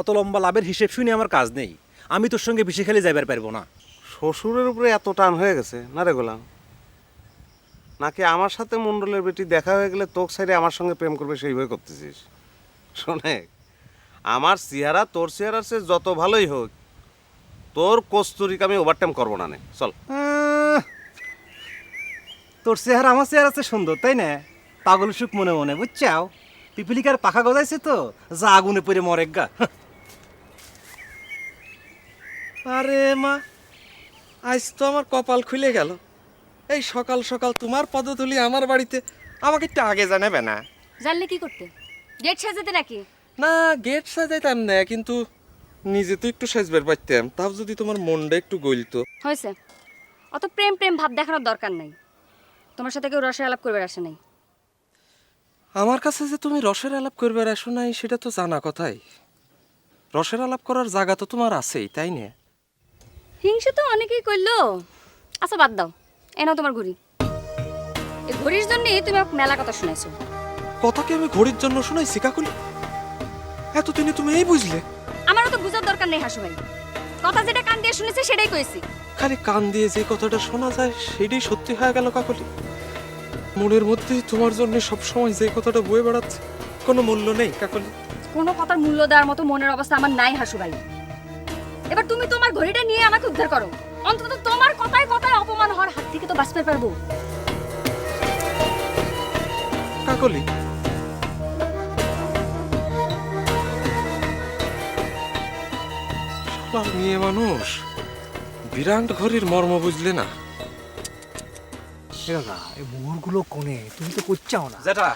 অত লম্বা লাভের হিসেব শুনে আমার কাজ নেই, আমি তোর সঙ্গে বেশি খালি যাবার পারবো না। শ্বশুরের উপরে এত টান হয়ে গেছে না রে গোলাম? নাকি আমার সাথে মন্ডলের বেটি দেখা হয়ে গেলে তোর সাইডে আমার সঙ্গে প্রেম করবে সেইভাবে করতেছিস? শোনে, আমার চেহারা তোর চেহারার সে যত ভালোই হোক, তোর কস্তুরিকে আমি ওভারটাইম করবো না। চল। তোর চেহারা আমার চেহারা আছে সুন্দর, তাই না? পাগল সুখ মনে মনে, বুঝছাও? পিপিলিকার পাখা গজাইছে তো, যা আগুনে পড়ে মরে গা। আরে মা, আজ তো আমার কপাল খুলে গেল। এই সকাল সকাল তোমার পদধূলি আমার বাড়িতে, আমাকে একটু আগে জানাবে না? জানলে কি করতে? গেট সাজাতে নাকি? না, গেট সাজাইতাম না, কিন্তু নিজে তো একটু সাজবার পারতাম, তাও যদি তোমার মনটা একটু গলতো। হয়েছে, অত প্রেম প্রেম ভাব দেখানোর দরকার নাই। তোমার সাথে কেউ রসের আলাপ করবে আসে নাই। আমার কাছে যে তুমি রসের আলাপ করবে আসো নাই সেটা তো জানা কথাই। রসের আলাপ করার জায়গা তো তোমার আছেই, তাই না? হিংসে তো অনেকেই করলো। আচ্ছা বাদ দাও, এ নাও তোমার ঘড়ি। এই ঘড়ির জন্যই তুমি আমাকে মেলা কথা শুনাইছো। কথা কি আমি ঘড়ির জন্য শোনাইছি কাকুলি? এতদিনে তুমি এই বুঝলে? আমারও তো বুঝার দরকার নেই হাসু ভাই, কথা যেটা কান দিয়ে শুনেছি সেটাই কইছি। খালি কান দিয়ে যে কথাটা শোনা যায় সেটাই সত্যি হয়ে গেল কাকুলি। মনের মধ্যে তোমার জন্য সবসময় যে কথাটা বয়ে বেড়াচ্ছে, কোনো মূল্য নেই কাকুলি। কোনো কথার মূল্য দেওয়ার মতো মনের অবস্থা আমার নাই হাসু ভাই। এবার তুমি তোমার ঘড়িটা নিয়ে আমাকে উদ্ধার করো। অন্তত তোমার কথায় কথায় অপমান হওয়ার হাত থেকে তো বাঁচতে পারবো। কাকুলি, শালা মেয়ে মানুষ বিরাট ঘড়ির মর্ম বুঝলে না। এই মোহরগুলো কোনে তুমি তো করছাও না। যেটা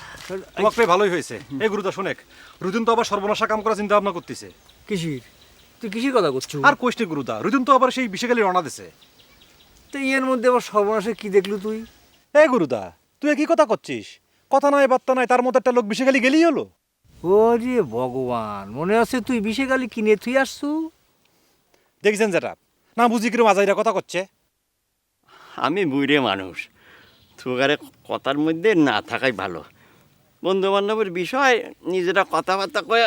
তোমাকে পেয়ে ভালোই হয়েছে। এই গুরুদা শোনেক, রুদিন তো আবার সর্বনাশা কাম করার চিন্তা ভাবনা করতেছে। কিসির? তুই কিসির কথা করছো? আর কোষ্ঠী গুরুদা, রুদিন তো আবার সেই বিশেষালি রওনা দিছে। তো এর মধ্যে আবার সর্বনাশে কি দেখলু তুই? এই গুরুদা, তুই কি কথা করছিস? কথা নাই বার্তা নাই, তার মতো একটা লোক বিশেষালি গেলেই হলো। ওরে ভগবান, মনে আছে তুই বিশে গালি কিনে তুই আসছু? দেখছেন যেটা, না বুঝি কিরম আজাইরা কথা করছে। আমি বুড়ে মানুষ, তোগারে কথার মধ্যে না থাকাই ভালো। বন্ধু বান্ধবের বিষয় নিজেরা কথাবার্তা কয়ে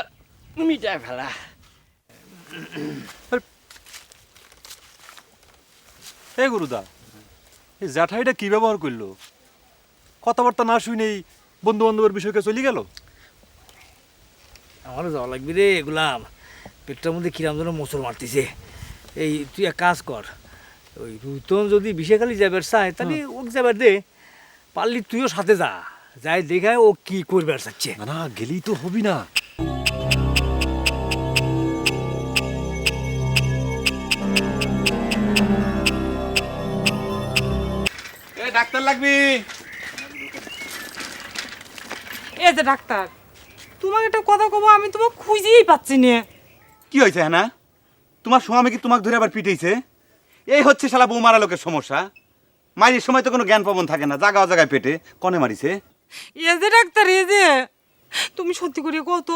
মিটায় ফেলা। এই গুরুদা, এই জ্যাঠাইটা কি ব্যবহার করলো? কথাবার্তা না শুনেই বন্ধু বান্ধবের বিষয়কে চলে গেল। আমারও যাওয়া লাগবে রে গোলাম, পেটটার মধ্যে কিরাম যেন মোচড় মারতেছে। এই তুই এক কাজ কর, ওই রুতন যদি বিশেখালি যাবার চায় তাহলে ওকে যাবার দে, পারলি তুইও সাথে যা, যাই দেখায় ও কি করবার চাচ্ছে। না না, গেলেই তো হবি না। ডাক্তার লাগবি? এই যে ডাক্তার, তোমাকে একটা কথা কব, আমি তোমাকে খুঁজেই পাচ্ছি না। কি হয়েছে হ্যাঁ? তোমার স্বামী কি তোমাকে ধরে আবার পিটাইছে? এই হচ্ছে শালা বউ মারা লোকের সমস্যা। মারির সময় তো কোনো জ্ঞান পাবন থাকে না, জায়গা জায়গায় পেটে কনে মারিছে। এই যে ডাক্তার, এই যে তুমি সত্যি করে কত,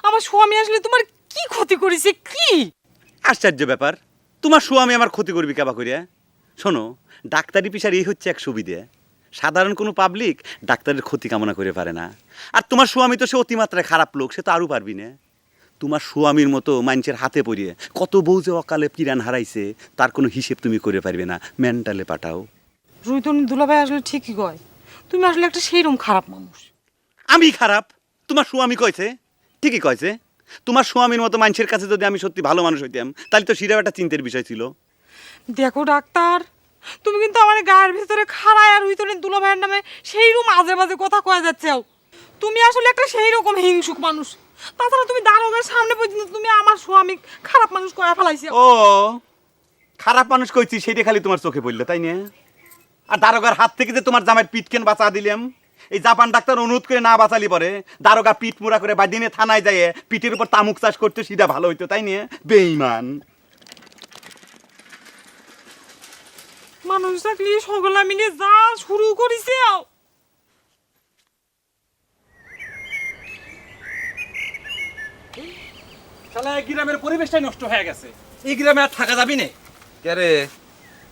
আমার স্বামী আসলে তোমার কি ক্ষতি করেছে? কি আশ্চর্য ব্যাপার, তোমার স্বামী আমার ক্ষতি করবি কেবা করিয়া? শোনো, ডাক্তারি পেশার এই হচ্ছে এক সুবিধে, সাধারণ কোনো পাবলিক ডাক্তারের ক্ষতি কামনা করে পারে না। আর তোমার স্বামী তো সে অতিমাত্রায় খারাপ লোক, সে তো আরও পারবি না। তোমার স্বামীর মতো মানুষের হাতে পড়িয়ে কত বউ যে অকালে পিরান হারাইছে তার কোনো হিসেব তুমি করে পারবে না। মেন্টালে পাঠাও। রুইতন দুলাভাই আসলে ঠিকই কয়, তুমি আসলে একটা সেইরকম খারাপ মানুষ। আমি খারাপ? তোমার স্বামী কইছে? ঠিকই কইছে। তোমার স্বামীর মতো মানুষের কাছে যদি আমি সত্যি ভালো মানুষ হইতাম তাহলে তো সেটাও একটা চিন্তার বিষয় ছিল। দেখো ডাক্তার, তুমি কিন্তু আমার গায়ের ভিতরে খাড়ায় আর রুইতনের দুলাভাইয়ের নামে সেইরকম মাঝে মাঝে কথা কয়ে যাচ্ছে। তুমি আসলে একটা সেই রকম হিংসুক মানুষ। তাছাড়া তুমি দারোগার সামনে পর্যন্ত তুমি আমার স্বামী খারাপ মানুষ কয়া ফেলাইছো। ও খারাপ মানুষ কইছি সেটা খালি তোমার চোখে পড়লো, তাই না? আর দারোগার হাত থেকে যে তোমার জামাইয়ের পিঠকেন বাঁচা দিলাম, এই জাপান ডাক্তার অনুরোধ করে না বাঁচালি পরে দারোগা পিঠ মুড়া করে বাদিনে থানায় যায় পিঠের উপর তামুক চাষ করতে, সেটা ভালো হইতো, তাই না? বেঈমান মানুষ থাকলে সকলে মিলে যা শুরু করিছে। শালা এই গ্রামের পরিবেশটাই নষ্ট হয়ে গেছে, এই গ্রামে আর থাকা যাবি না। কে রে,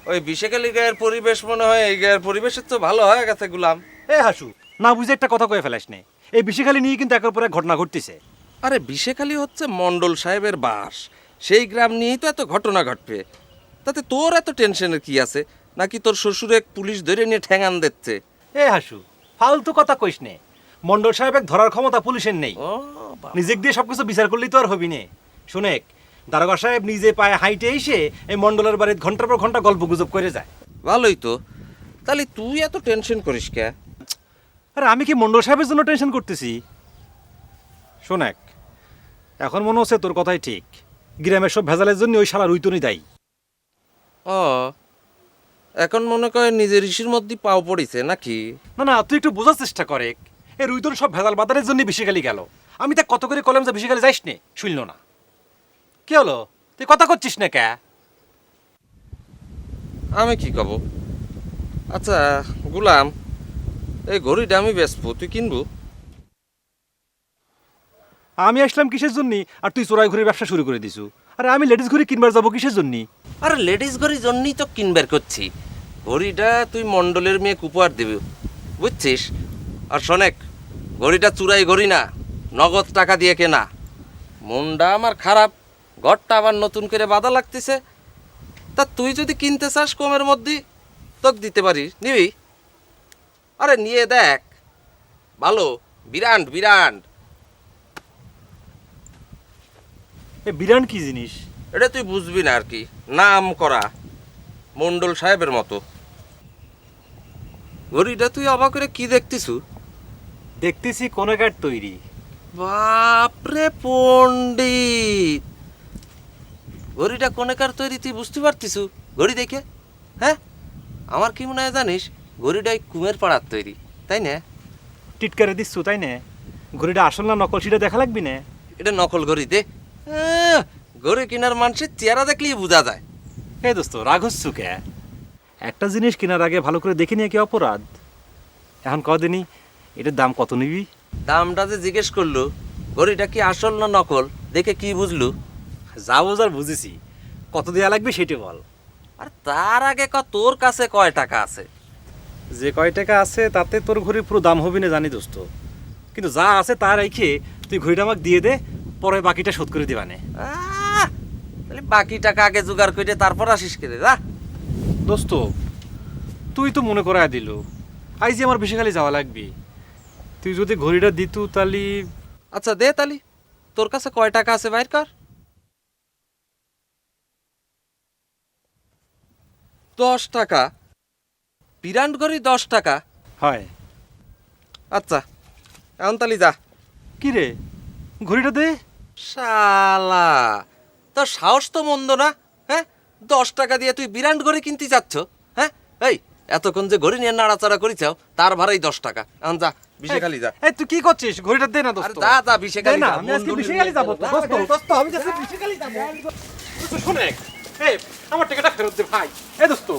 ওই বিশেখালী গায়ের পরিবেশ মনে হয় এই গায়ের পরিবেশের তো ভালো হয়ে গেছে গুলাম। এ হাসু, না বুঝে একটা কথা কয়ে ফেলাস নে, এই বিশেখালী নিয়ে কিন্তু একের পর এক ঘটনা ঘটতেছে। আরে বিশেখালী হচ্ছে মন্ডল সাহেবের বাস, সেই গ্রাম নিয়েই তো এত ঘটনা ঘটবে। তাতে তোর এত টেনশনের কি আছে? নাকি তোর শ্বশুরে পুলিশ ধরে নিয়ে ঠ্যাঙান দিচ্ছে? এ হাসু, ফালতু কথা কইস নে। মন্ডল সাহেবের ধরার ক্ষমতা পুলিশের নেই, নিজেক দিয়ে সবকিছু বিচার করলেই তো আর হবি নে। শুনেক, দারোগা সাহেব নিজে পায়ে হাইটে এসে এই মন্ডলের বাড়িতে ঘন্টার পর ঘন্টা গল্প গুজব করে যায়। ভালোই তো, তাহলে তুই এত টেনশন করিস কে? আরে আমি কি মন্ডল সাহেবের জন্য টেনশন করতেছি? শোনেক, এখন মনে হচ্ছে তোর কথাই ঠিক, গ্রামের সব ভেজালের জন্য ওই শালা রুইতনই দায়ী। ও, এখন মনে করে নিজের ইস্যুর মধ্যে পাও পড়িছে নাকি? না না, তুই একটু বোঝার চেষ্টা করে, এই রুইতন সব ভেজাল বাদানের জন্য বিশেখালী গেল। আমি তা কত করে কলম যে বিশেখালী যাইস নে, শুনল না। কি হলো, তুই কথা করছিস না কে? আমি কি কব? আচ্ছা গুলাম, এই ঘড়িটা আমি বেচবো, তুই কিনবো? আমি আসলাম কিসের জন্য আর তুই চোরাই ঘড়ির ব্যবসা শুরু করে দিছু? আরে আমি লেডিস ঘড়ি কিনবার যাবো কিসের জন্য? আরে লেডিস ঘড়ির জন্যই তো কিনবার করছি। ঘড়িটা তুই মন্ডলের মেয়ে উপহার দিবি, বুঝছিস? আর শোনেক, ঘড়িটা চুরাই ঘড়ি না, নগদ টাকা দিয়ে কেনা। মনটা আমার খারাপ, ঘরটা আবার নতুন করে বাঁধা লাগতেছে। তা তুই যদি কিনতে চাস কমের মধ্যে তোকে দিতে পারি, নিবি? আরে নিয়ে দেখ, ভালো, বিরান্ড বিরান্ড। এ বিরান কি জিনিস? এটা তুই বুঝবি না আর কি, নাম করা মন্ডল সাহেবের মতো। ঘড়িটা তুই অবাক করে কি দেখতিছু? দেখতেছি কোনেকার তৈরি। বাপরে পণ্ডিত, ঘড়িটা কোনেকার তৈরি তুই বুঝতে পারতিছু ঘড়ি দেখে? হ্যাঁ, আমার কি মনে হয় জানিস, ঘড়িটাই কুমের পাড়ার তৈরি, তাই না? টিটকারে দিচ্ছু তাই না? ঘড়িটা আসল না নকল সেটা দেখা লাগবি না? এটা নকল ঘড়ি দে, ঘড়ি কেনার মানুষের চেহারা দেখলেই বোঝা যায়। এ দোস্ত, রাগ হচ্ছু কে? একটা জিনিস কেনার আগে ভালো করে দেখে নিয়ে কি অপরাধ? এখন কদিনই এটার দাম কত নিবি? দামটা যে জিজ্ঞেস করলো, ঘড়িটা কি আসল না নকল দেখে কি বুঝলু? যা বোঝার বুঝেছি, কত দেয়া লাগবে সেটা বল। আর তার আগে তোর কাছে কয় টাকা আছে? যে কয় টাকা আছে তাতে তোর ঘড়ির পুরো দাম হবে না জানি দোস্ত, কিন্তু যা আছে তা রেখে তুই ঘড়িটা আমাকে দিয়ে দে, পরে বাকিটা শোধ করে দিবানে। তাহলে বাকি টাকা আগে জোগাড় করে তারপর আসিস করে যা। দোস্ত, তুই তো মনে করায় দিল আজ যে আমার বিশেখালী যাওয়া লাগবে, তুই যদি ঘড়িটা দিতু তাহলে। আচ্ছা দে, তালি তোর কাছে কয় টাকা আছে বাইর কর। 10 টাকা? বিরান্ড ঘড়ি 10 টাকা হয়? আচ্ছা এখন তালি যা। কি রে, ঘড়িটা দে। শালা, তোর সাহস তো মন্দ না। হ্যাঁ, 10 টাকা দিয়ে তুই বিরান্ড ঘড়ি কিনতে যাচ্ছ? হ্যাঁ, এই এতক্ষণ যে ঘড়ি নিয়ে নাড়াচাড়া করিছাও তার ভাড়াই 10 টাকা। এখন যা, বিশেখালী যা। এই তুই কি করছিস? ঘড়িটা দে না দোস্ত। যা যা, বিশেখালী না, যা। আমি আজকে বিশেখালী যাব তো দোস্ত। দোস্ত, আমি আজকে বিশেখালী যাব। দোস্ত শুনে, এই আমার টাকাটা ফেরত দে ভাই। এই দোস্ত,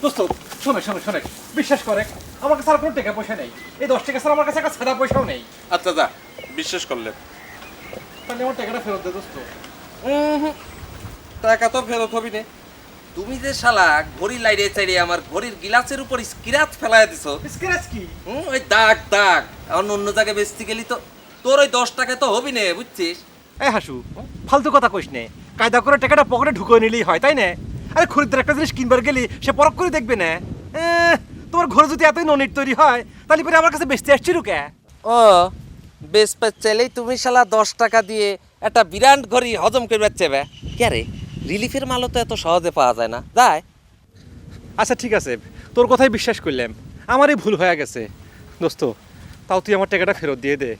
দোস্ত শুনে শুনে শুনে, বিশ্বাস করে আমার কাছে আর কোনো টাকা পয়সা নেই। এই 10 টাকা ছাড়া আমার কাছে একটা সাদা পয়সাও নেই। আচ্ছা যা, বিশ্বাস করলে তাহলে আমার টাকাটা ফেরত দে দোস্ত। টাকা তো ফেরত হবি না, তুমি যে শালা ঘড়ি লাইরে চাইরে আমার ঘড়ির গিলাসের উপর স্ক্র্যাচ ফেলায় দিছো। স্ক্র্যাচ কি? ওই দাগ দাগ অন্য অন্য জায়গায় বেচতে গেলি তো তোর ওই 10 টাকা তো হবি না, বুঝছিস? এই হাসু, ফালতু কথা কইস নে। কায়দা করে টাকাটা পকেটে ঢুকিয়ে নিলেই হয়, তাই না? আরে খরিদ্দার একটা জিনিস কিনবার গেলি সে পরখ করে দেখবে না। তোমার ঘরে যদি এতই ননিট তৈরি হয় তাহলে পরে আমার কাছে বেচতে আসছি রুকে। ও বেশ চাইলেই তুমি শালা 10 টাকা দিয়ে একটা বিরাট ঘড়ি হজম করবার চেবে কে রে? রিলিফের মালও তো এত সহজে পাওয়া যায় না, যায়? আচ্ছা ঠিক আছে, তোর কথাই বিশ্বাস করলাম, আমারই ভুল হয়ে গেছে। দোস্ত, তাও তুই আমার টাকাটা ফেরত দিয়ে দে।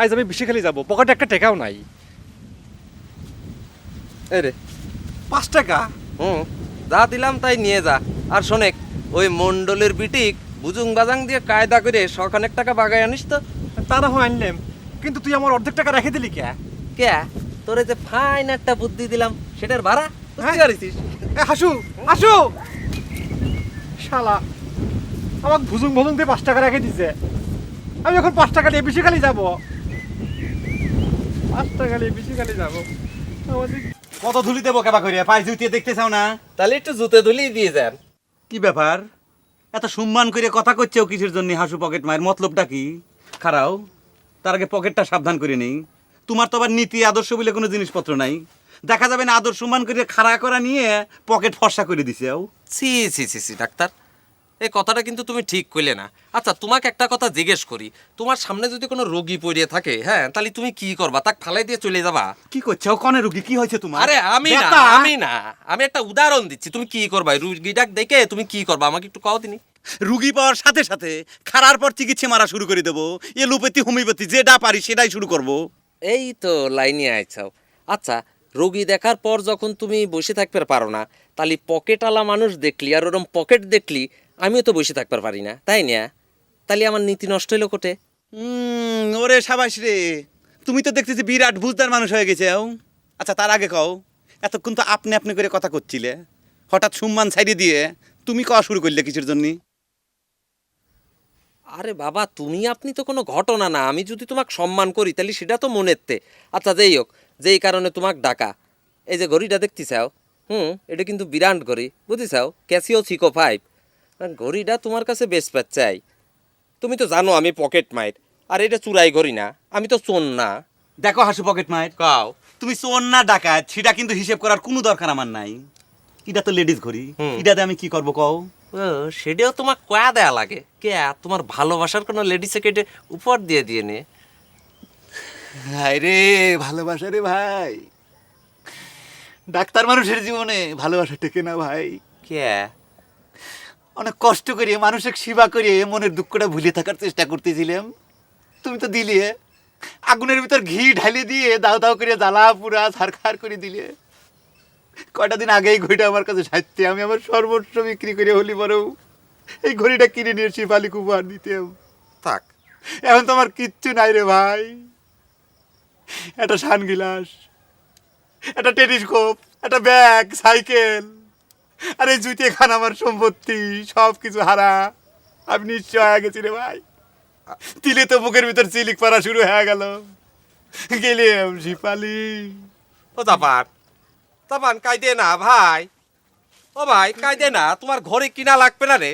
আজ আমি বেশি খালি যাবো, পকেটে একটা টাকাও নাই। এই রে 5 টাকা? যা দিলাম তাই নিয়ে যা। আর শোনেক, ওই মন্ডলের বিটিক বুজুং বাজাং দিয়ে কায়দা করে শখানেক টাকা বাগায় আনিস তো। তা না হয় আনলাম, কিন্তু তুই আমার অর্ধেক টাকা রেখে দিলি কে? কে তোরে যে ফাইন একটা বুদ্ধি দিলাম সেটার ভাড়া বুঝতে পারিস? হাসু হাসু, শালা আমাকে ভুজুং ভুজুং দিয়ে 5 টাকা রেখে দিছে। আমি এখন 5 টাকা নিয়ে বেশি খালি যাবো, 5 টাকা নিয়ে বেশি খালি যাবো। কত ধুলি দেবো কেবা করে, পায়ে জুতিয়ে দেখতে চাও না? তাহলে একটু জুতে ধুলি দিয়ে যান। কি ব্যাপার, এত সম্মান করে কথা করছেও কিসের জন্য? হাসু পকেট মায়ের মতলবটা কি? খারাও, তার আগে পকেটটা সাবধান করে নেই। তোমার তো আবার নীতি আদর্শ বলে কোনো জিনিসপত্র নাই। দেখা যাবে না আদর্শ সম্মান করে খাড়া করা নিয়ে পকেট ফর্সা করে দিছে। সি সি সি সি ডাক্তার, এই কথাটা কিন্তু তুমি ঠিক কইলে না। আচ্ছা তোমাকে একটা কথা জিজ্ঞেস করি, তোমার সামনে যদি কোনো রোগী পড়ে থাকে, হ্যাঁ, তাহলে তুমি কি করবা? তাক ফালাই দিয়ে চলে যাবা? কি করছো? কনে রুগী কি হয়েছে তোমার? আরে আমি না, আমি একটা উদাহরণ দিচ্ছি। তুমি কি করবা রুগীটাকে দেখে? তুমি কি করবা আমাকে একটু কও দিনি। রুগী পাওয়ার সাথে সাথে খাড়ার পর চিকিৎসা মারা শুরু করে দেবো। এলোপ্যাথি হোমিওপ্যাথি যেটা পারি সেটাই শুরু করব। এই তো লাইনে আইছাও। আচ্ছা রোগী দেখার পর যখন তুমি বসে থাকতে পারো না, তাহলে পকেটওয়ালা মানুষ দেখলি আর ওরম পকেট দেখলি আমিও তো বসে থাকতে পারি না, তাই না? তাহলে আমার নীতি নষ্ট হইলো কোটে? ওরে সাবাস রে, তুমি তো দেখতেছি বিরাট বুঝদার মানুষ হয়ে গেছে। আচ্ছা তার আগে কও, এতক্ষণ তো আপনি আপনি করে কথা করছিলে, হঠাৎ সম্মান ছাড়িয়ে দিয়ে তুমি কওয়া শুরু করলে কিসের জন্য? আরে বাবা, তুমি আপনি তো কোনো ঘটনা না। আমি যদি তোমাকে সম্মান করি তাহলে সেটা তো মনেরতে। আচ্ছা যাই হোক, যেই কারণে তোমাকে ডাকা, এই যে ঘড়িটা দেখতে চাও, এটা কিন্তু বিরাট ঘড়ি, বুঝেছাও? ক্যাসিও সিকো 5। ঘড়িটা তোমার কাছে বেশ চাই। তুমি তো জানো আমি পকেট মাইর, আর এটা চুরাই ঘড়ি না, আমি তো চোর না। দেখো হাসু পকেট মায়ের, কাও তুমি চোর না ডাকাত সেটা কিন্তু হিসেব করার কোনো দরকার আমার নাই। এটা তো লেডিস ঘড়ি, এটাতে আমি কি করবো কও? সেটাও তোমার কয়া দেয়া লাগে কে? তোমার ভালোবাসার কোনো লেডিসে কেটে উপহার দিয়ে দিয়ে নে। হায় রে ভালোবাসা রে ভাই, ডাক্তার মানুষের জীবনে ভালোবাসা টেকে না ভাই। কে অনেক কষ্ট করে মানুষের সেবা করে মনের দুঃখটা ভুলে থাকার চেষ্টা করতেছিলাম, তুমি তো দিলে আগুনের ভিতর ঘি ঢালি দিয়ে দাও দাও করে জ্বালা পুরা ছারখার করে দিলে। কয়টা দিন আগেই ঘড়িটা আমার কাছে সাজতে, আমি আমার সর্বস্ব বিক্রি করে হলি বড় এই ঘড়িটা কিনে নিয়ে শিফালিক উপহার দিতাম। থাক, এখন তো আমার কিচ্ছু নাই রে ভাই। একটা সানগ্লাস, একটা টেলিস্কোপ, একটা ব্যাগ, সাইকেল, আর এই জুতে খান আমার সম্পত্তি সব কিছু হারা। আমি নিশ্চয় হয়ে গেছি রে ভাই। তিলে তো মুখের ভিতর চিলিক পাড়া শুরু হয়ে গেল। গেলাম শিপালি। ও তাপান কাইদে না ভাই, ও ভাই কাইদে না, তোমার ঘরে কিনা লাগবে না রে।